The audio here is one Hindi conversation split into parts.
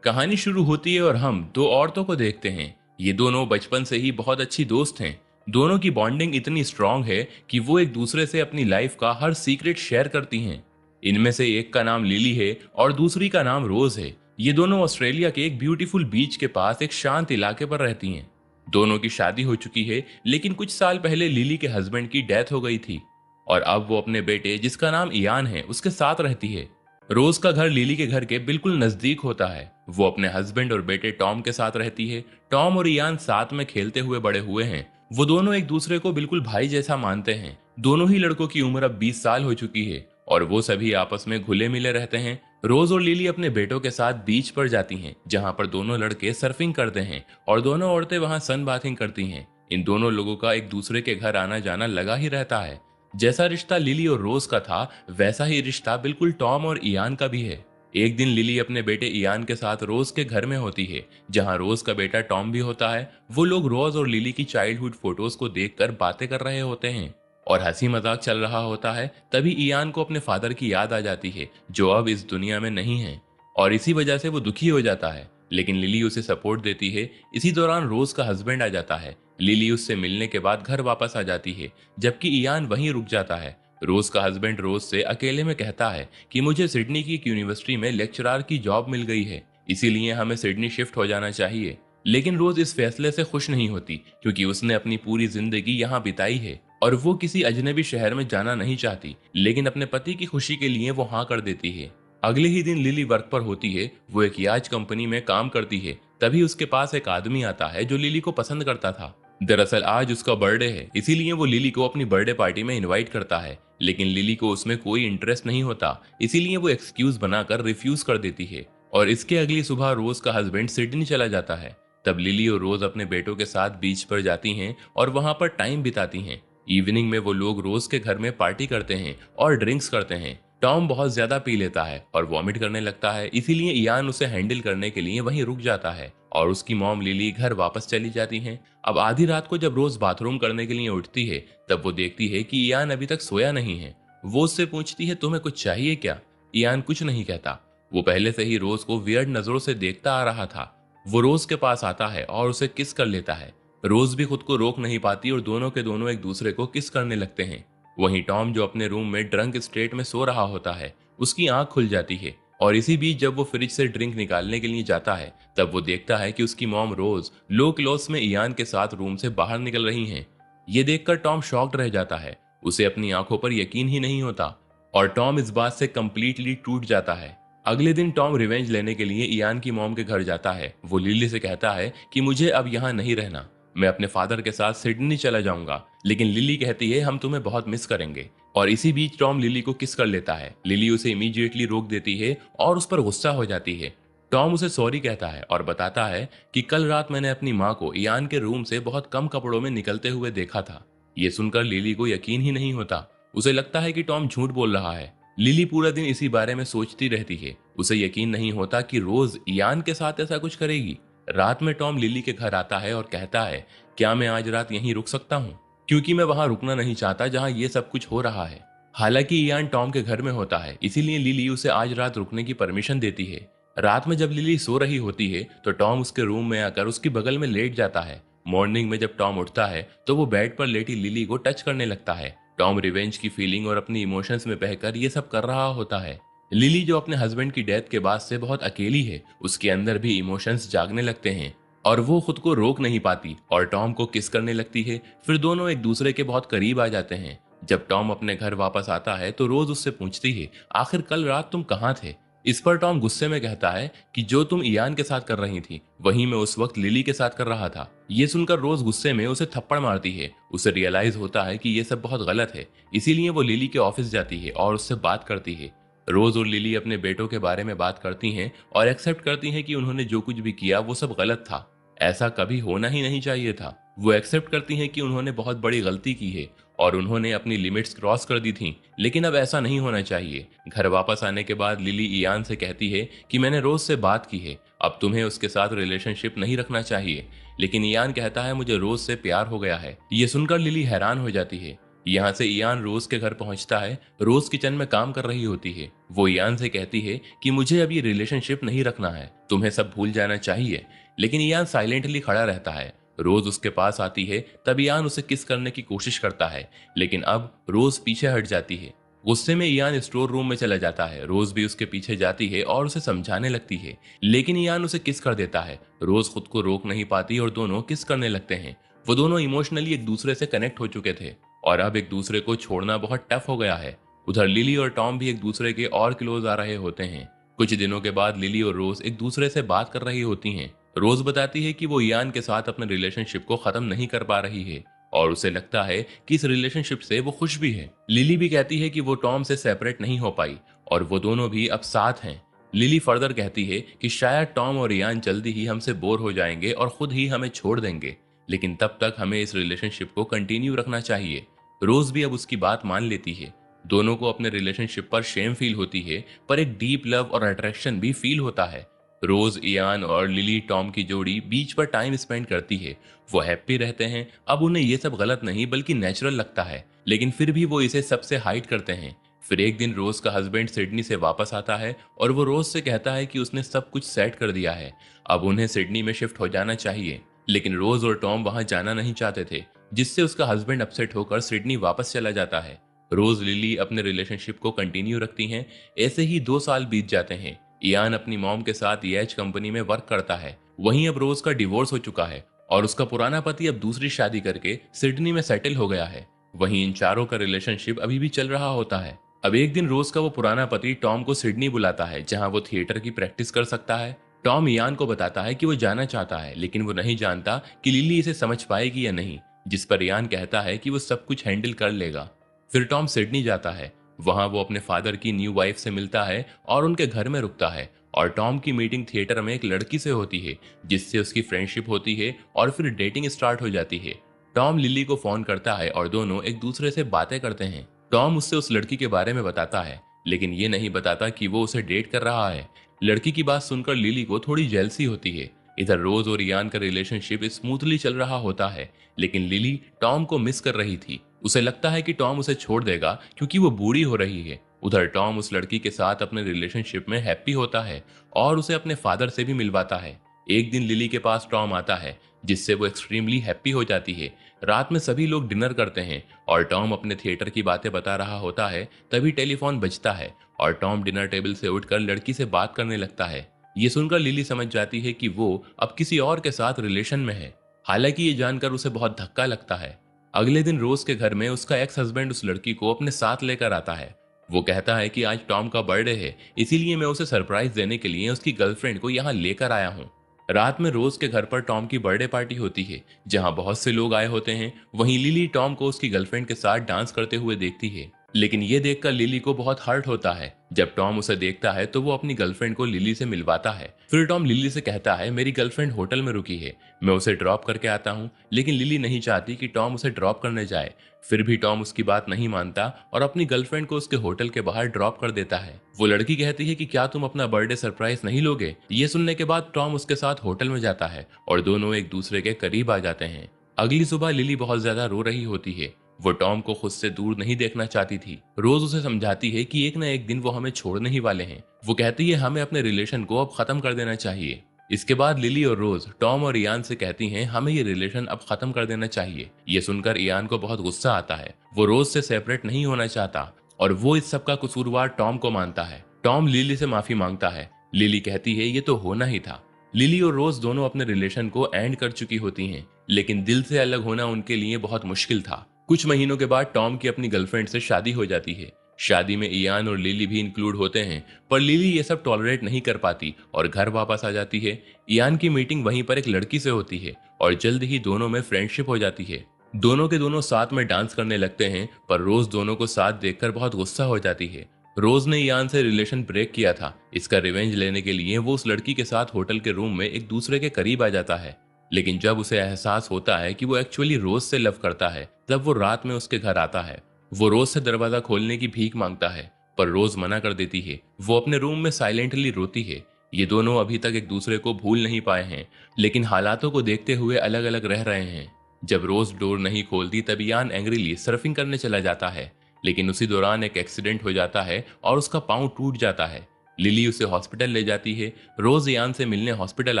कहानी शुरू होती है और हम दो औरतों को देखते हैं। ये दोनों बचपन से ही बहुत अच्छी दोस्त हैं। दोनों की बॉन्डिंग इतनी स्ट्रांग है कि वो एक दूसरे से अपनी लाइफ का हर सीक्रेट शेयर करती हैं। इनमें से एक का नाम लिली है और दूसरी का नाम रोज है। ये दोनों ऑस्ट्रेलिया के एक ब्यूटीफुल बीच के पास एक शांत इलाके पर रहती हैं। दोनों की शादी हो चुकी है, लेकिन कुछ साल पहले लिली के हस्बैंड की डेथ हो गई थी और अब वो अपने बेटे, जिसका नाम इयान है, उसके साथ रहती है। रोज का घर लिली के घर के बिल्कुल नजदीक होता है। वो अपने हस्बैंड और बेटे टॉम के साथ रहती है। टॉम और इयान साथ में खेलते हुए बड़े हुए हैं। वो दोनों एक दूसरे को बिल्कुल भाई जैसा मानते हैं। दोनों ही लड़कों की उम्र अब 20 साल हो चुकी है और वो सभी आपस में घुले मिले रहते हैं। रोज और लिली अपने बेटों के साथ बीच पर जाती हैं, जहां पर दोनों लड़के सर्फिंग करते हैं और दोनों औरतें वहां सन बाथिंग करती हैं। इन दोनों लोगों का एक दूसरे के घर आना जाना लगा ही रहता है। जैसा रिश्ता लिली और रोज का था, वैसा ही रिश्ता बिल्कुल टॉम और इयान का भी है। एक दिन लिली अपने बेटे इयान के साथ रोज के घर में होती है, जहां रोज का बेटा टॉम भी होता है। वो लोग रोज और लिली की चाइल्डहुड फोटोज को देखकर बातें कर रहे होते हैं और हंसी मजाक चल रहा होता है। तभी इयान को अपने फादर की याद आ जाती है, जो अब इस दुनिया में नहीं है, और इसी वजह से वो दुखी हो जाता है। लेकिन लिली उसे सपोर्ट देती है। इसी दौरान रोज का हस्बैंड आ जाता है। लिली उससे मिलने के बाद घर वापस आ जाती है, जबकि इयान वहीं रुक जाता है। रोज का हस्बैंड रोज से अकेले में कहता है कि मुझे सिडनी की एक यूनिवर्सिटी में लेक्चरर की जॉब मिल गई है, इसीलिए हमें सिडनी शिफ्ट हो जाना चाहिए। लेकिन रोज इस फैसले से खुश नहीं होती, क्योंकि उसने अपनी पूरी जिंदगी यहाँ बिताई है और वो किसी अजनबी शहर में जाना नहीं चाहती। लेकिन अपने पति की खुशी के लिए वो हाँ कर देती है। अगले ही दिन लिली वर्क पर होती है। वो एक याच कंपनी में काम करती है। तभी उसके पास एक आदमी आता है जो लिली को पसंद करता था। दरअसल आज उसका बर्थडे है, इसीलिए वो लिली को अपनी बर्थडे पार्टी में इनवाइट करता है। लेकिन लिली को उसमें कोई इंटरेस्ट नहीं होता, इसीलिए वो एक्सक्यूज बनाकर रिफ्यूज कर देती है। और इसके अगली सुबह रोज का हस्बैंड सिडनी चला जाता है। तब लिली और रोज अपने बेटों के साथ बीच पर जाती हैं और वहां पर टाइम बिताती हैं। इवनिंग में वो लोग रोज के घर में पार्टी करते हैं और ड्रिंक्स करते हैं। टॉम बहुत ज्यादा पी लेता है और वॉमिट करने लगता है, इसीलिए इयान उसे हैंडल करने के लिए वहीं रुक जाता है और उसकी मॉम लिली घर वापस चली जाती हैं। अब आधी रात को जब रोज बाथरूम करने के लिए उठती है, तब वो देखती है कि इयान अभी तक सोया नहीं है। वो उससे पूछती है, तुम्हें कुछ चाहिए क्या? इयान कुछ नहीं कहता। वो पहले से ही रोज को वियर्ड नजरों से देखता आ रहा था। वो रोज के पास आता है और उसे किस कर लेता है। रोज भी खुद को रोक नहीं पाती और दोनों के दोनों एक दूसरे को किस करने लगते हैं। वहीं टॉम, जो अपने रूम में ड्रंक स्टेट में सो रहा होता है, उसकी आंख खुल जाती है। और इसी बीच जब वो फ्रिज से ड्रिंक निकालने के लिए जाता है, तब वो देखता है कि उसकी मॉम रोज लो क्लोथ्स में इयान के साथ रूम से बाहर निकल रही हैं। ये देखकर टॉम शॉक्ड रह जाता है। उसे अपनी आंखों पर यकीन ही नहीं होता और टॉम इस बात से कंप्लीटली टूट जाता है। अगले दिन टॉम रिवेंज लेने के लिए इयान की मॉम के घर जाता है। वो लिली से कहता है कि मुझे अब यहाँ नहीं रहना, मैं अपने फादर के साथ सिडनी चला जाऊंगा। लेकिन लिली कहती है, हम तुम्हें बहुत मिस करेंगे। और इसी बीच टॉम लिली को किस कर लेता है। लिली उसे इमीडिएटली रोक देती है और उस पर गुस्सा हो जाती है। टॉम उसे सॉरी कहता है और बताता है कि कल रात मैंने अपनी माँ को इयान के रूम से बहुत कम कपड़ों में निकलते हुए देखा था। ये सुनकर लिली को यकीन ही नहीं होता। उसे लगता है कि टॉम झूठ बोल रहा है। लिली पूरा दिन इसी बारे में सोचती रहती है। उसे यकीन नहीं होता कि रोज इयान के साथ ऐसा कुछ करेगी। रात में टॉम लिली के घर आता है और कहता है, क्या मैं आज रात यहीं रुक सकता हूँ? क्योंकि मैं वहां रुकना नहीं चाहता जहां ये सब कुछ हो रहा है। हालांकि इयान टॉम के घर में होता है, इसीलिए लिली उसे आज रात रुकने की परमिशन देती है। रात में जब लिली सो रही होती है, तो टॉम उसके रूम में आकर उसकी बगल में लेट जाता है। मॉर्निंग में जब टॉम उठता है, तो वो बेड पर लेटी लिली को टच करने लगता है। टॉम रिवेंज की फीलिंग और अपनी इमोशंस में बहकर ये सब कर रहा होता है। लिली, जो अपने हस्बैंड की डेथ के बाद से बहुत अकेली है, उसके अंदर भी इमोशंस जागने लगते हैं और वो खुद को रोक नहीं पाती और टॉम को किस करने लगती है। फिर दोनों एक दूसरे के बहुत करीब आ जाते हैं। जब टॉम अपने घर वापस आता है, तो रोज उससे पूछती है, आखिर कल रात तुम कहाँ थे? इस पर टॉम गुस्से में कहता है कि जो तुम इयान के साथ कर रही थी, वही मैं उस वक्त लिली के साथ कर रहा था। ये सुनकर रोज गुस्से में उसे थप्पड़ मारती है। उसे रियलाइज होता है कि ये सब बहुत गलत है, इसीलिए वो लिली के ऑफिस जाती है और उससे बात करती है। रोज और लिली अपने बेटों के बारे में बात करती हैं और एक्सेप्ट करती हैं कि उन्होंने जो कुछ भी किया वो सब गलत था। ऐसा कभी होना ही नहीं चाहिए था। वो एक्सेप्ट करती हैं कि उन्होंने बहुत बड़ी गलती की है और उन्होंने अपनी लिमिट्स क्रॉस कर दी थी, लेकिन अब ऐसा नहीं होना चाहिए। घर वापस आने के बाद लिली इयान से कहती है कि मैंने रोज से बात की है, अब तुम्हें उसके साथ रिलेशनशिप नहीं रखना चाहिए। लेकिन इयान कहता है, मुझे रोज से प्यार हो गया है। ये सुनकर लिली हैरान हो जाती है। यहाँ से इयान रोज के घर पहुंचता है। रोज किचन में काम कर रही होती है। वो इयान से कहती है कि मुझे अब ये रिलेशनशिप नहीं रखना है, तुम्हें सब भूल जाना चाहिए। लेकिन इयान साइलेंटली खड़ा रहता है। रोज उसके पास आती है, तब इयान उसे किस करने की कोशिश करता है, लेकिन अब रोज पीछे हट जाती है। गुस्से में इयान स्टोर रूम में चला जाता है। रोज भी उसके पीछे जाती है और उसे समझाने लगती है, लेकिन इयान उसे किस कर देता है। रोज खुद को रोक नहीं पाती और दोनों किस करने लगते हैं। वो दोनों इमोशनली एक दूसरे से कनेक्ट हो चुके थे और अब एक दूसरे को छोड़ना बहुत टफ हो गया है। उधर लिली और टॉम भी एक दूसरे के और क्लोज आ रहे होते हैं। कुछ दिनों के बाद लिली और रोज एक दूसरे से बात कर रही होती हैं। रोज बताती है कि वो इयान के साथ अपने रिलेशनशिप को खत्म नहीं कर पा रही है और उसे लगता है कि इस रिलेशनशिप से वो खुश भी है। लिली भी कहती है कि वो टॉम से सेपरेट नहीं हो पाई और वो दोनों भी अब साथ हैं। लिली फर्दर कहती है कि शायद टॉम और इयान जल्दी ही हमसे बोर हो जाएंगे और खुद ही हमें छोड़ देंगे, लेकिन तब तक हमें इस रिलेशनशिप को कंटिन्यू रखना चाहिए। रोज भी अब उसकी बात मान लेती है। दोनों को अपने रिलेशनशिप पर शेम फील होती है, पर एक डीप लव और अट्रैक्शन भी फील होता है। रोज, इयान और लिली टॉम की जोड़ी बीच पर टाइम स्पेंड करती है। वो हैप्पी रहते हैं। अब उन्हें ये सब गलत नहीं बल्कि नेचुरल लगता है, लेकिन फिर भी वो इसे सबसे हाइड करते हैं। फिर एक दिन रोज का हस्बैंड सिडनी से वापस आता है और वो रोज से कहता है कि उसने सब कुछ सेट कर दिया है, अब उन्हें सिडनी में शिफ्ट हो जाना चाहिए। लेकिन रोज और टॉम वहां जाना नहीं चाहते थे, जिससे उसका हस्बैंड अपसेट होकर सिडनी वापस चला जाता है। रोज लिली अपने रिलेशनशिप को कंटिन्यू रखती हैं। ऐसे ही 2 साल बीत जाते हैं। इयान अपनी मॉम के साथ येच कंपनी में वर्क करता है। वहीं अब रोज का डिवोर्स हो चुका है और उसका पुराना पति अब दूसरी शादी करके सिडनी में सेटल हो गया है। वहीं इन चारों का रिलेशनशिप अभी भी चल रहा होता है। अब एक दिन रोज का वो पुराना पति टॉम को सिडनी बुलाता है, जहां वो थिएटर की प्रैक्टिस कर सकता है। टॉम इयान को बताता है कि वो जाना चाहता है, लेकिन वो नहीं जानता कि लिली इसे समझ पाएगी या नहीं, जिस पर इयान कहता है कि वो सब कुछ हैंडल कर लेगा। फिर टॉम सिडनी जाता है। वहां वो अपने फादर की न्यू वाइफ से मिलता है और उनके घर में रुकता है। और टॉम की मीटिंग थिएटर में एक लड़की से होती है, जिससे उसकी फ्रेंडशिप होती है और फिर डेटिंग स्टार्ट हो जाती है। टॉम लिली को फोन करता है और दोनों एक दूसरे से बातें करते हैं। टॉम उससे उस लड़की के बारे में बताता है, लेकिन ये नहीं बताता कि वो उसे डेट कर रहा है। लड़की की बात सुनकर लिली को थोड़ी जेलसी होती है। इधर रोज और इयान का रिलेशनशिप स्मूथली चल रहा होता है, लेकिन लिली टॉम को मिस कर रही थी। उसे लगता है कि टॉम उसे छोड़ देगा क्योंकि वो बूढ़ी हो रही है। उधर टॉम उस लड़की के साथ अपने रिलेशनशिप में हैप्पी होता है और उसे अपने फादर से भी मिलवाता है। एक दिन लिली के पास टॉम आता है, जिससे वो एक्सट्रीमली हैप्पी हो जाती है। रात में सभी लोग डिनर करते हैं और टॉम अपने थिएटर की बातें बता रहा होता है। तभी टेलीफोन बजता है और टॉम डिनर टेबल से उठकर लड़की से बात करने लगता है। ये सुनकर लिली समझ जाती है कि वो अब किसी और के साथ रिलेशन में है। हालांकि ये जानकर उसे बहुत धक्का लगता है। अगले दिन रोज के घर में उसका एक्स हस्बैंड उस लड़की को अपने साथ लेकर आता है। वो कहता है कि आज टॉम का बर्थडे है, इसीलिए मैं उसे सरप्राइज देने के लिए उसकी गर्लफ्रेंड को यहाँ लेकर आया हूँ। रात में रोज के घर पर टॉम की बर्थडे पार्टी होती है, जहाँ बहुत से लोग आए होते हैं। वहीं लिली टॉम को उसकी गर्लफ्रेंड के साथ डांस करते हुए देखती है, लेकिन ये देखकर लिली को बहुत हर्ट होता है। जब टॉम उसे देखता है तो वो अपनी गर्लफ्रेंड को लिली से मिलवाता है। फिर टॉम लिली से कहता है, मेरी गर्लफ्रेंड होटल में रुकी है, मैं उसे ड्रॉप करके आता हूँ। लेकिन लिली नहीं चाहती कि टॉम उसे ड्रॉप करने जाए। फिर भी टॉम उसकी बात नहीं मानता और अपनी गर्लफ्रेंड को उसके होटल के बाहर ड्रॉप कर देता है। वो लड़की कहती है कि क्या तुम अपना बर्थडे सरप्राइज नहीं लोगे। ये सुनने के बाद टॉम उसके साथ होटल में जाता है और दोनों एक दूसरे के करीब आ जाते हैं। अगली सुबह लिली बहुत ज्यादा रो रही होती है। वो टॉम को खुद से दूर नहीं देखना चाहती थी। रोज उसे समझाती है कि एक ना एक दिन वो हमें छोड़ने ही वाले हैं। वो कहती है हमें अपने रिलेशन को अब खत्म कर देना चाहिए। इसके बाद लिली और रोज टॉम और इयान से कहती हैं हमें ये रिलेशन अब खत्म कर देना चाहिए। ये सुनकर इयान को बहुत गुस्सा आता है। वो रोज से सेपरेट नहीं होना चाहता और वो इस सब का कसूरवार टॉम को मानता है। टॉम लिली से माफी मांगता है। लिली कहती है ये तो होना ही था। लिली और रोज दोनों अपने रिलेशन को एंड कर चुकी होती हैं, लेकिन दिल से अलग होना उनके लिए बहुत मुश्किल था। कुछ महीनों के बाद टॉम की अपनी गर्लफ्रेंड से शादी हो जाती है। शादी में इयान और लिली भी इंक्लूड होते हैं, पर लिली ये सब टॉलरेट नहीं कर पाती और घर वापस आ जाती है। इयान की मीटिंग वहीं पर एक लड़की से होती है और जल्द ही दोनों में फ्रेंडशिप हो जाती है। दोनों के दोनों साथ में डांस करने लगते हैं, पर रोज दोनों को साथ देखकर बहुत गुस्सा हो जाती है। रोज ने इयान से रिलेशन ब्रेक किया था। इसका रिवेंज लेने के लिए वो उस लड़की के साथ होटल के रूम में एक दूसरे के करीब आ जाता है। लेकिन जब उसे एहसास होता है कि वो एक्चुअली रोज से लव करता है, तब वो रात में उसके घर आता है। वो रोज से दरवाजा खोलने की भीख मांगता है, पर रोज मना कर देती है। वो अपने रूम में साइलेंटली रोती है। ये दोनों अभी तक एक दूसरे को भूल नहीं पाए हैं, लेकिन हालातों को देखते हुए अलग अलग रह रहे हैं। जब रोज डोर नहीं खोलती तब ईयान एंग्रीली सर्फिंग करने चला जाता है, लेकिन उसी दौरान एक एक्सीडेंट हो जाता है और उसका पाँव टूट जाता है। लिली उसे हॉस्पिटल ले जाती है। रोज ईयान से मिलने हॉस्पिटल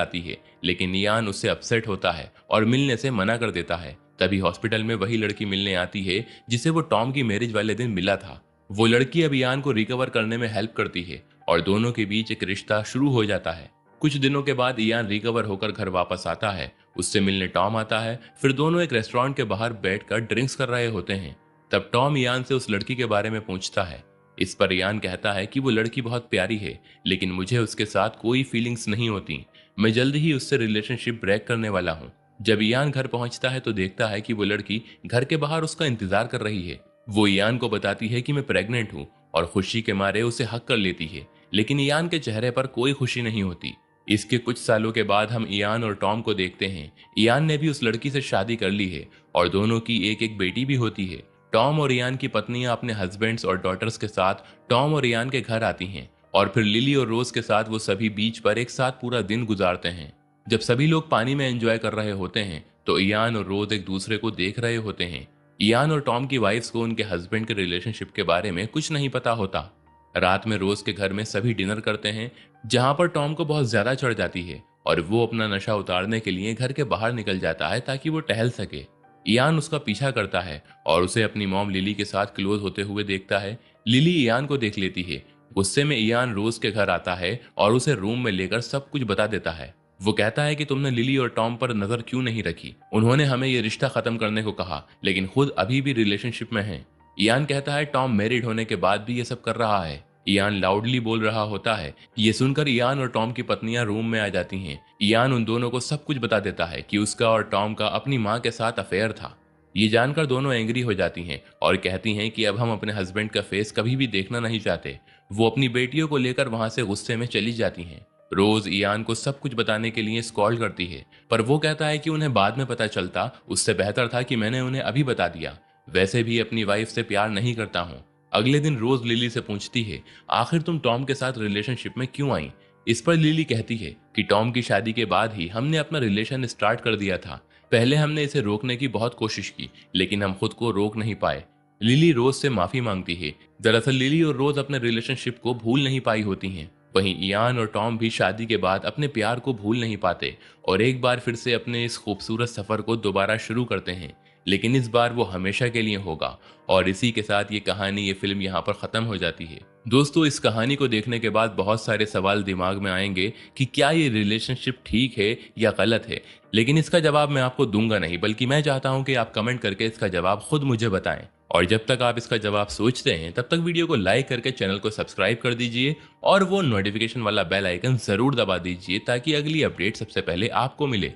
आती है, लेकिन ईयान उससे अपसेट होता है और मिलने से मना कर देता है। तभी हॉस्पिटल में वही लड़की मिलने आती है जिसे वो टॉम की मैरिज वाले दिन मिला था। वो लड़की अब ईयान को रिकवर करने में हेल्प करती है और दोनों के बीच एक रिश्ता शुरू हो जाता है। कुछ दिनों के बाद ईयान रिकवर होकर घर वापस आता है। उससे मिलने टॉम आता है। फिर दोनों एक रेस्टोरेंट के बाहर बैठकर ड्रिंक्स कर रहे होते हैं। तब टॉम ईयान से उस लड़की के बारे में पूछता है। इस पर ईयान कहता है कि वो लड़की बहुत प्यारी है, लेकिन मुझे उसके साथ कोई फीलिंग्स नहीं होती। मैं जल्द ही उससे रिलेशनशिप ब्रेक करने वाला हूँ। जब ईयान घर पहुंचता है तो देखता है कि वो लड़की घर के बाहर उसका इंतजार कर रही है। वो ईयान को बताती है कि मैं प्रेग्नेंट हूँ और खुशी के मारे उसे हक कर लेती है, लेकिन ईयान के चेहरे पर कोई खुशी नहीं होती। इसके कुछ सालों के बाद हम ईयान और टॉम को देखते हैं। ईयान ने भी उस लड़की से शादी कर ली है और दोनों की एक एक बेटी भी होती है। टॉम और ईयान की पत्नियां अपने हस्बैंड्स और डॉटर्स के साथ टॉम और ईयान के घर आती हैं और फिर लिली और रोज के साथ वो सभी बीच पर एक साथ पूरा दिन गुजारते हैं। जब सभी लोग पानी में एंजॉय कर रहे होते हैं तो ईयान और रोज एक दूसरे को देख रहे होते हैं। ईयान और टॉम की वाइफ्स को उनके हस्बैंड के रिलेशनशिप के बारे में कुछ नहीं पता होता। रात में रोज के घर में सभी डिनर करते हैं, जहां पर टॉम को बहुत ज्यादा चढ़ जाती है और वो अपना नशा उतारने के लिए घर के बाहर निकल जाता है ताकि वो टहल सके। ईयान उसका पीछा करता है और उसे अपनी मॉम लिली के साथ क्लोज होते हुए देखता है। लिली ईयान को देख लेती है। गुस्से में ईयान रोज के घर आता है और उसे रूम में लेकर सब कुछ बता देता है। वो कहता है कि तुमने लिली और टॉम पर नजर क्यों नहीं रखी, उन्होंने हमें ये रिश्ता खत्म करने को कहा, लेकिन खुद अभी भी रिलेशनशिप में हैं। ईयान कहता है टॉम मैरिड होने के बाद भी ये सब कर रहा है। ईयान लाउडली बोल रहा होता है। ये सुनकर ईयान और टॉम की पत्नियां रूम में आ जाती हैं। ईयान उन दोनों को सब कुछ बता देता है कि उसका और टॉम का अपनी माँ के साथ अफेयर था। ये जानकर दोनों एंग्री हो जाती हैं और कहती हैं कि अब हम अपने हस्बैंड का फेस कभी भी देखना नहीं चाहते। वो अपनी बेटियों को लेकर वहां से गुस्से में चली जाती हैं। रोज ईयान को सब कुछ बताने के लिए कॉल करती है, पर वो कहता है कि उन्हें बाद में पता चलता, उससे बेहतर था कि मैंने उन्हें अभी बता दिया। वैसे भी अपनी वाइफ से प्यार नहीं करता हूँ। अगले दिन रोज लिली से पूछती है, आखिर तुम टॉम के साथ रिलेशनशिप में क्यों आई? इस पर लिली कहती है कि टॉम की शादी के बाद ही हमने अपना रिलेशन स्टार्ट कर दिया था। पहले हमने इसे रोकने की बहुत कोशिश की, लेकिन हम खुद को रोक नहीं पाए। लिली रोज से माफी मांगती है। दरअसल लिली और रोज अपने रिलेशनशिप को भूल नहीं पाई होती हैं। वहीं ईयान और टॉम भी शादी के बाद अपने प्यार को भूल नहीं पाते और एक बार फिर से अपने इस खूबसूरत सफर को दोबारा शुरू करते हैं, लेकिन इस बार वो हमेशा के लिए होगा। और इसी के साथ ये फिल्म यहाँ पर खत्म हो जाती है। दोस्तों, इस कहानी को देखने के बाद बहुत सारे सवाल दिमाग में आएंगे कि क्या ये रिलेशनशिप ठीक है या गलत है, लेकिन इसका जवाब मैं आपको दूंगा नहीं, बल्कि मैं चाहता हूं कि आप कमेंट करके इसका जवाब खुद मुझे बताएं। और जब तक आप इसका जवाब सोचते हैं तब तक वीडियो को लाइक करके चैनल को सब्सक्राइब कर दीजिए और वो नोटिफिकेशन वाला बेल आइकन जरूर दबा दीजिए ताकि अगली अपडेट सबसे पहले आपको मिले।